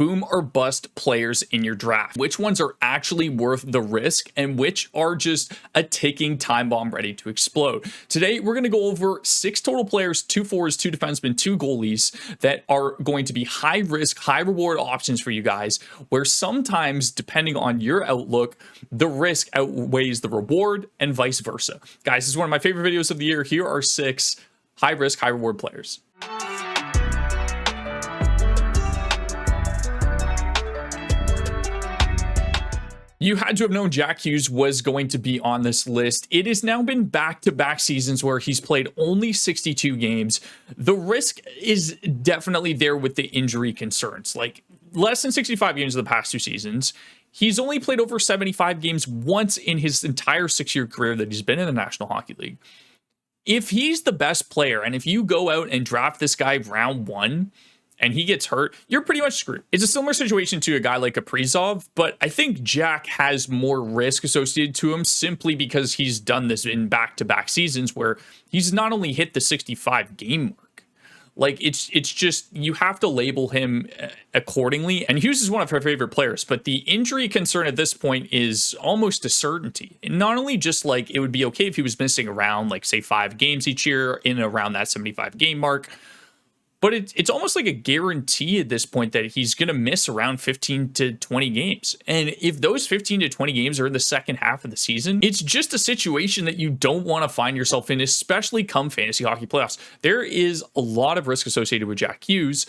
boom or bust players in your draft. Which ones are actually worth the risk and which are just a ticking time bomb ready to explode. Today, we're going to go over 6 total players, 2 forwards, 2 defensemen, 2 goalies that are going to be high risk, high reward options for you guys, where sometimes, depending on your outlook, the risk outweighs the reward and vice versa. Guys, this is one of my favorite videos of the year. Here are 6 high risk, high reward players. You had to have known Jack Hughes was going to be on this list. It has now been back-to-back seasons where he's played only 62 games. The risk is definitely there with the injury concerns. Like, less than 65 games in the past 2 seasons. He's only played over 75 games once in his entire 6-year career that he's been in the National Hockey League. If he's the best player, and if you go out and draft this guy round 1, and he gets hurt, you're pretty much screwed. It's a similar situation to a guy like Kaprizov, but I think Jack has more risk associated to him simply because he's done this in back-to-back seasons where he's not only hit the 65 game mark. Like, it's just, you have to label him accordingly. And Hughes is one of our favorite players, but the injury concern at this point is almost a certainty. And not only just like, it would be okay if he was missing around, like, say, 5 games each year in and around that 75 game mark, but it's almost like a guarantee at this point that he's going to miss around 15 to 20 games. And if those 15 to 20 games are in the second half of the season, it's just a situation that you don't want to find yourself in, especially come fantasy hockey playoffs. There is a lot of risk associated with Jack Hughes,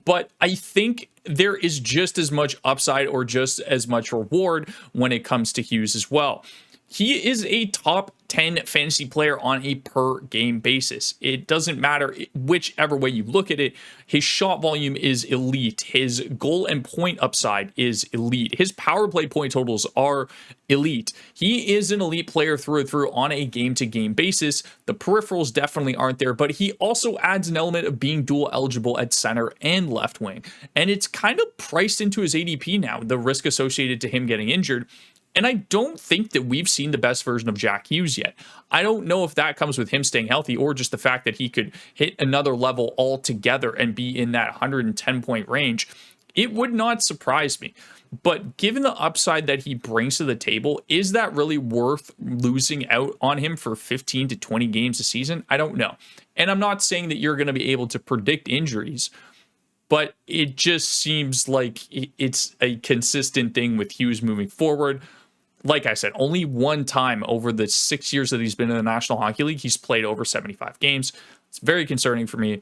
but I think there is just as much upside or just as much reward when it comes to Hughes as well. He is a top 10 fantasy player on a per game basis. It doesn't matter whichever way you look at it. His shot volume is elite. His goal and point upside is elite. His power play point totals are elite. He is an elite player through and through on a game-to-game basis. The peripherals definitely aren't there, but he also adds an element of being dual eligible at center and left wing. And it's kind of priced into his ADP now, the risk associated to him getting injured. And I don't think that we've seen the best version of Jack Hughes yet. I don't know if that comes with him staying healthy or just the fact that he could hit another level altogether and be in that 110-point range. It would not surprise me. But given the upside that he brings to the table, is that really worth losing out on him for 15 to 20 games a season? I don't know. And I'm not saying that you're going to be able to predict injuries, but it just seems like it's a consistent thing with Hughes moving forward. Like I said, only one time over the 6 years that he's been in the National Hockey League, he's played over 75 games. It's very concerning for me.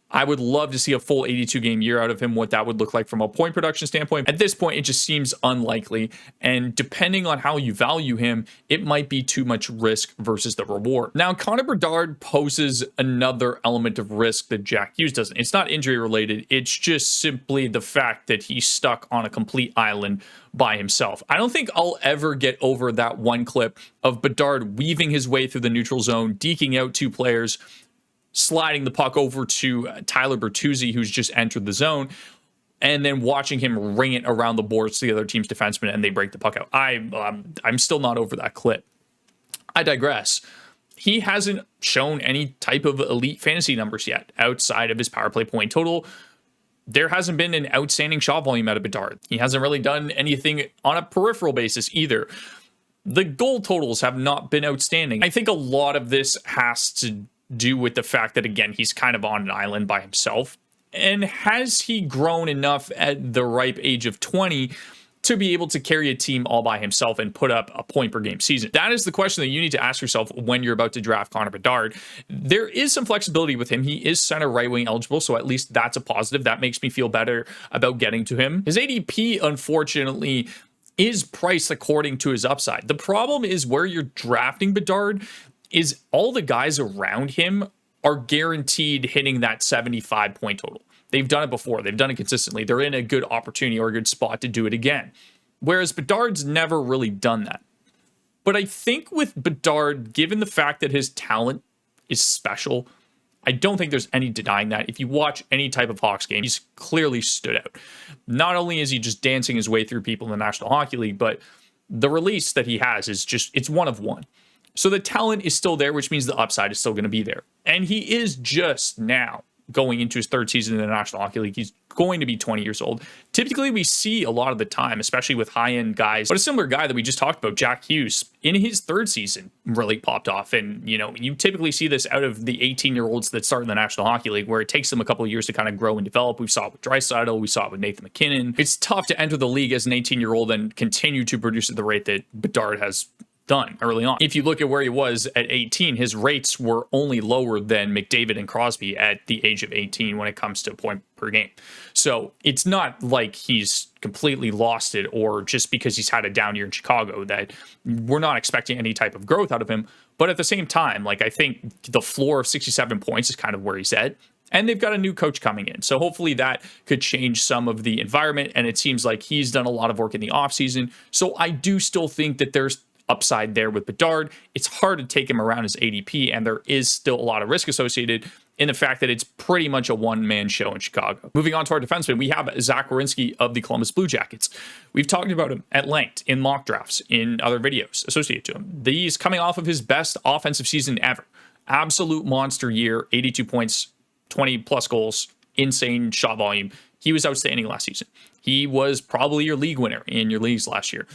I would love to see a full 82-game year out of him, what that would look like from a point production standpoint. At this point, it just seems unlikely. And depending on how you value him, it might be too much risk versus the reward. Now, Connor Bedard poses another element of risk that Jack Hughes doesn't. It's not injury related. It's just simply the fact that he's stuck on a complete island by himself. I don't think I'll ever get over that one clip of Bedard weaving his way through the neutral zone, deking out 2 players, sliding the puck over to Tyler Bertuzzi, who's just entered the zone, and then watching him ring it around the boards to the other team's defenseman, and they break the puck out. I'm still not over that clip. I digress. He hasn't shown any type of elite fantasy numbers yet outside of his power play point total. There hasn't been an outstanding shot volume out of Bedard. He hasn't really done anything on a peripheral basis either. The goal totals have not been outstanding. I think a lot of this has to do with the fact that, again, he's kind of on an island by himself. And has he grown enough at the ripe age of 20 to be able to carry a team all by himself and put up a point per game season? That is the question that you need to ask yourself when you're about to draft Connor Bedard. There is some flexibility with him. He is center right wing eligible, so at least that's a positive. That makes me feel better about getting to him. His ADP, unfortunately, is priced according to his upside. The problem is where you're drafting Bedard is all the guys around him are guaranteed hitting that 75 point total. They've done it before. They've done it consistently. They're in a good opportunity or a good spot to do it again. Whereas Bedard's never really done that. But I think with Bedard, given the fact that his talent is special, I don't think there's any denying that. If you watch any type of Hawks game, he's clearly stood out. Not only is he just dancing his way through people in the National Hockey League, but the release that he has is just, it's one of one. So the talent is still there, which means the upside is still going to be there. And he is just now going into his third season in the National Hockey League. He's going to be 20 years old. Typically, we see a lot of the time, especially with high-end guys, but a similar guy that we just talked about, Jack Hughes, in his third season really popped off. And, you know, you typically see this out of the 18-year-olds that start in the National Hockey League, where it takes them a couple of years to kind of grow and develop. We saw it with Draisaitl, we saw it with Nathan MacKinnon. It's tough to enter the league as an 18-year-old and continue to produce at the rate that Bedard has done early on. If you look at where he was at 18, his rates were only lower than McDavid and Crosby at the age of 18 when it comes to point per game. So it's not like he's completely lost it, or just because he's had a down year in Chicago that we're not expecting any type of growth out of him. But at the same time, like, I think the floor of 67 points is kind of where he's at. And they've got a new coach coming in. So hopefully that could change some of the environment. And it seems like he's done a lot of work in the offseason. So I do still think that there's upside there with Bedard. It's hard to take him around his ADP, and there is still a lot of risk associated in the fact that it's pretty much a one-man show in Chicago. Moving on to our defenseman, we have Zach Werenski of the Columbus Blue Jackets. We've talked about him at length in mock drafts, in other videos associated to him. He's coming off of his best offensive season ever. Absolute monster year, 82 points, 20 plus goals, insane shot volume. He was outstanding last season. He was probably your league winner in your leagues last year.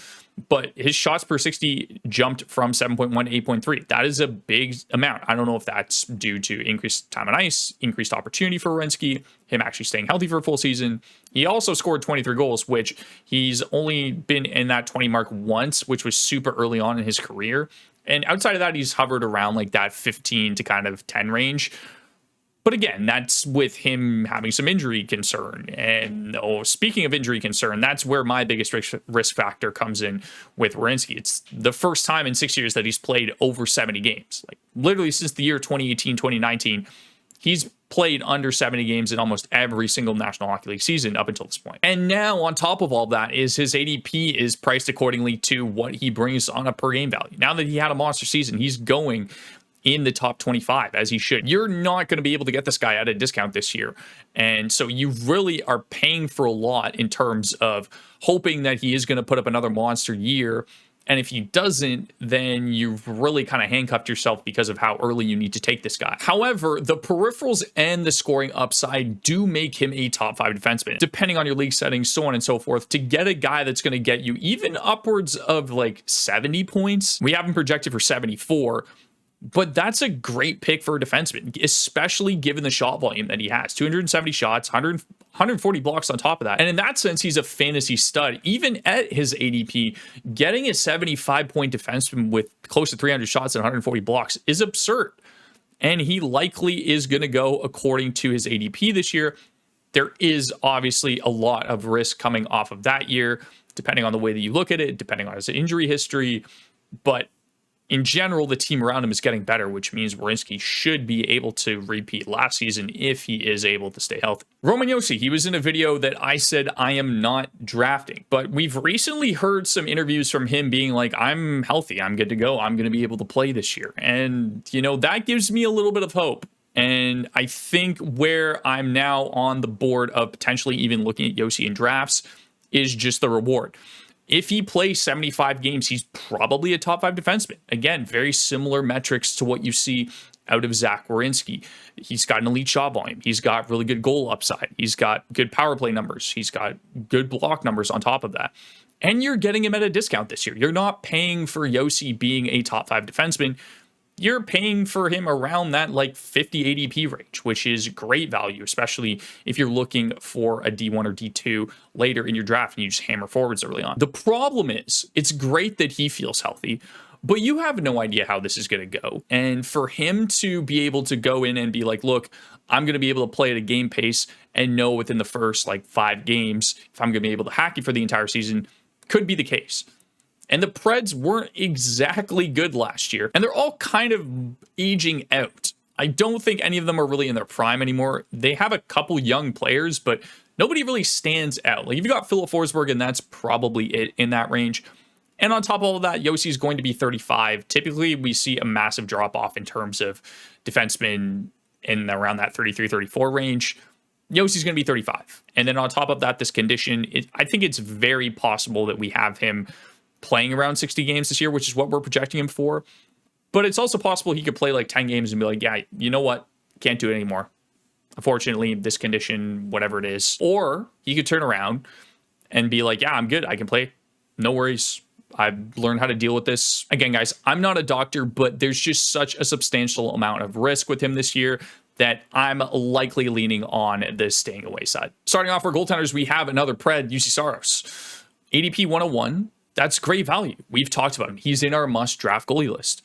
But his shots per 60 jumped from 7.1 to 8.3. That is a big amount. I don't know if that's due to increased time on ice, increased opportunity for Werenski, him actually staying healthy for a full season. He also scored 23 goals, which he's only been in that 20 mark once, which was super early on in his career. And outside of that, he's hovered around like that 15 to kind of 10 range. But again, that's with him having some injury concern. And speaking of injury concern, that's where my biggest risk factor comes in with Werenski. It's the first time in 6 years that he's played over 70 games. Like, literally since the year 2018, 2019, he's played under 70 games in almost every single National Hockey League season up until this point. And now, on top of all that, is his ADP is priced accordingly to what he brings on a per game value. Now that he had a monster season, he's going in the top 25, as he should. You're not going to be able to get this guy at a discount this year. And so you really are paying for a lot in terms of hoping that he is going to put up another monster year. And if he doesn't, then you've really kind of handcuffed yourself because of how early you need to take this guy. However, the peripherals and the scoring upside do make him a top 5 defenseman, depending on your league settings, so on and so forth. To get a guy that's going to get you even upwards of like 70 points, we have him projected for 74. But that's a great pick for a defenseman, especially given the shot volume that he has. 270 shots, 140 blocks on top of that. And in that sense, he's a fantasy stud. Even at his ADP, getting a 75-point defenseman with close to 300 shots and 140 blocks is absurd. And he likely is going to go according to his ADP this year. There is obviously a lot of risk coming off of that year, depending on the way that you look at it, depending on his injury history. But in general, the team around him is getting better, which means Werenski should be able to repeat last season if he is able to stay healthy. Roman Josi, he was in a video that I said I am not drafting, but we've recently heard some interviews from him being like, I'm healthy, I'm good to go, I'm going to be able to play this year. And, you know, that gives me a little bit of hope. And I think where I'm now on the board of potentially even looking at Josi in drafts is just the reward. If he plays 75 games, he's probably a top 5 defenseman. Again, very similar metrics to what you see out of Zach Werenski. He's got an elite shot volume. He's got really good goal upside. He's got good power play numbers. He's got good block numbers on top of that. And you're getting him at a discount this year. You're not paying for Josi being a top 5 defenseman. You're paying for him around that like 50 ADP range, which is great value, especially if you're looking for a D1 or D2 later in your draft and you just hammer forwards early on. The problem is, it's great that he feels healthy, but you have no idea how this is going to go. And for him to be able to go in and be like, look, I'm going to be able to play at a game pace and know within the first like 5 games if I'm going to be able to hack it for the entire season, could be the case. And the Preds weren't exactly good last year. And they're all kind of aging out. I don't think any of them are really in their prime anymore. They have a couple young players, but nobody really stands out. Like, you've got Philip Forsberg, and that's probably it in that range. And on top of all of that, Josi is going to be 35. Typically, we see a massive drop-off in terms of defensemen in around that 33, 34 range. Yosi's going to be 35. And then on top of that, this condition, I think it's very possible that we have him playing around 60 games this year, which is what we're projecting him for. But it's also possible he could play like 10 games and be like, yeah, you know what? Can't do it anymore. unfortunately, this condition, whatever it is. Or he could turn around and be like, yeah, I'm good. I can play. No worries. I've learned how to deal with this. Again, guys, I'm not a doctor, but there's just such a substantial amount of risk with him this year that I'm likely leaning on the staying away side. Starting off for goaltenders, we have another Pred, Juuse Saros. ADP 101. That's great value. We've talked about him. He's in our must draft goalie list.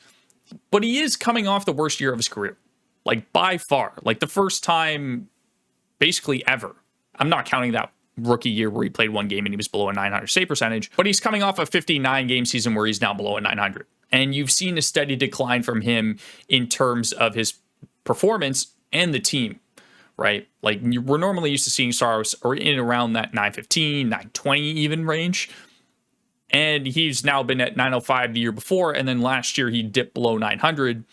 But he is coming off the worst year of his career. Like by far. Like the first time basically ever. I'm not counting that rookie year where he played one game and he was below a 900 save percentage, but he's coming off a 59 game season where he's now below a 900. And you've seen a steady decline from him in terms of his performance and the team, right? Like we're normally used to seeing Saros in around that 915, 920 even range. And he's now been at 905 the year before. And then last year he dipped below 900.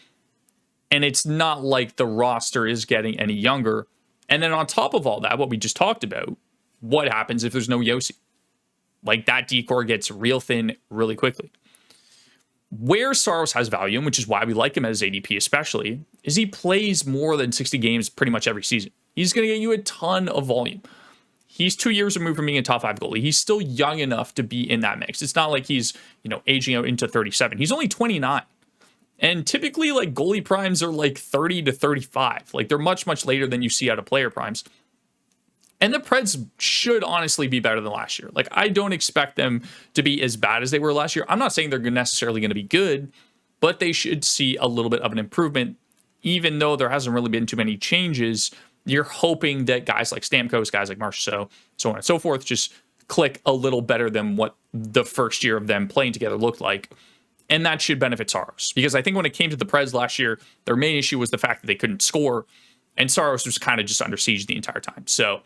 And it's not like the roster is getting any younger. And then on top of all that, what we just talked about, what happens if there's no Josi? Like that decor gets real thin really quickly. Where Saros has value, which is why we like him as ADP especially, is he plays more than 60 games pretty much every season. He's going to get you a ton of volume. He's 2 years removed from being a top 5 goalie. He's still young enough to be in that mix. It's not like he's, aging out into 37. He's only 29. And typically like goalie primes are like 30 to 35. Like they're much, much later than you see out of player primes. And the Preds should honestly be better than last year. Like, I don't expect them to be as bad as they were last year. I'm not saying they're necessarily going to be good, but they should see a little bit of an improvement. Even though there hasn't really been too many changes, you're hoping that guys like Stamkos, guys like Marchessault, so on and so forth, just click a little better than what the first year of them playing together looked like. And that should benefit Saros. Because I think when it came to the Preds last year, their main issue was the fact that they couldn't score. And Saros was kind of just under siege the entire time. So,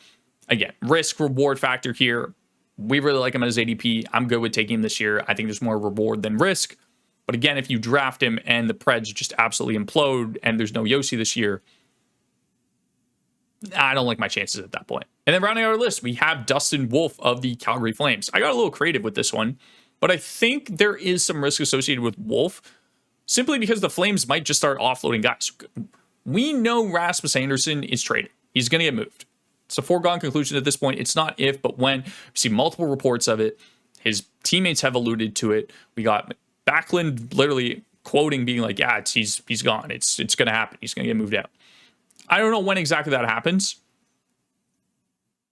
again, risk reward factor here. We really like him as ADP. I'm good with taking him this year. I think there's more reward than risk. But again, if you draft him and the Preds just absolutely implode and there's no Josi this year, I don't like my chances at that point. And then rounding out our list, we have Dustin Wolf of the Calgary Flames. I got a little creative with this one, but I think there is some risk associated with Wolf simply because the Flames might just start offloading guys. We know Rasmus Andersson is traded. He's going to get moved. It's a foregone conclusion at this point. It's not if, but when. We see multiple reports of it. His teammates have alluded to it. We got Backlund literally quoting, being like, yeah, he's gone. It's going to happen. He's going to get moved out. I don't know when exactly that happens,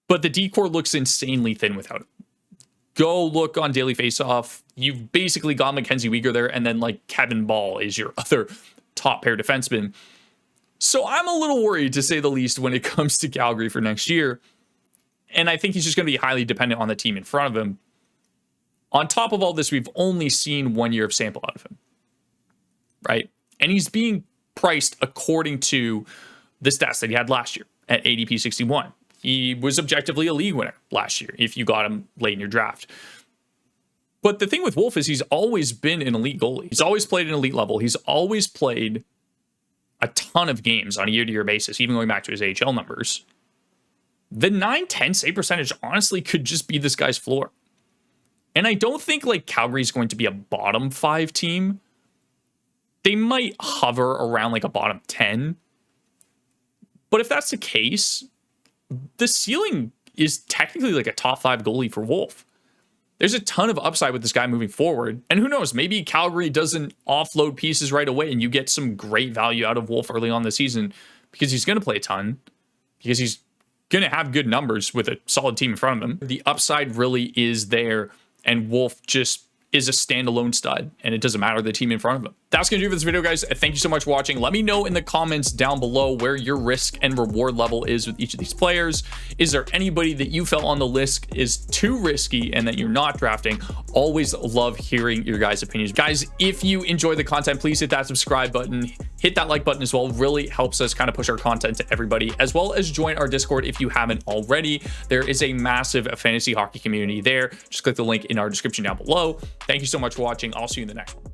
but the decor looks insanely thin without it. Go look on Daily Faceoff. You've basically got Mackenzie Weegar there, and then like Kevin Ball is your other top pair defenseman. So I'm a little worried, to say the least, when it comes to Calgary for next year. And I think he's just going to be highly dependent on the team in front of him. On top of all this, we've only seen 1 year of sample out of him, right? And he's being priced according to the stats that he had last year at ADP 61. He was objectively a league winner last year if you got him late in your draft. But the thing with Wolf is he's always been an elite goalie. He's always played an elite level. He's always played a ton of games on a year-to-year basis, even going back to his AHL numbers. The 910 save percentage honestly could just be this guy's floor. And I don't think like Calgary's going to be a bottom 5 team. They might hover around like a bottom 10. But if that's the case, the ceiling is technically like a top 5 goalie for Wolf. There's a ton of upside with this guy moving forward. And who knows, maybe Calgary doesn't offload pieces right away and you get some great value out of Wolf early on the season because he's going to play a ton, because he's going to have good numbers with a solid team in front of him. The upside really is there, and Wolf just is a standalone stud, and it doesn't matter the team in front of him. That's going to do it for this video, guys. Thank you so much for watching. Let me know in the comments down below where your risk and reward level is with each of these players. Is there anybody that you felt on the list is too risky and that you're not drafting? Always love hearing your guys' opinions. Guys, if you enjoy the content, please hit that subscribe button. Hit that like button as well. It really helps us kind of push our content to everybody, as well as join our Discord if you haven't already. There is a massive fantasy hockey community there. Just click the link in our description down below. Thank you so much for watching. I'll see you in the next one.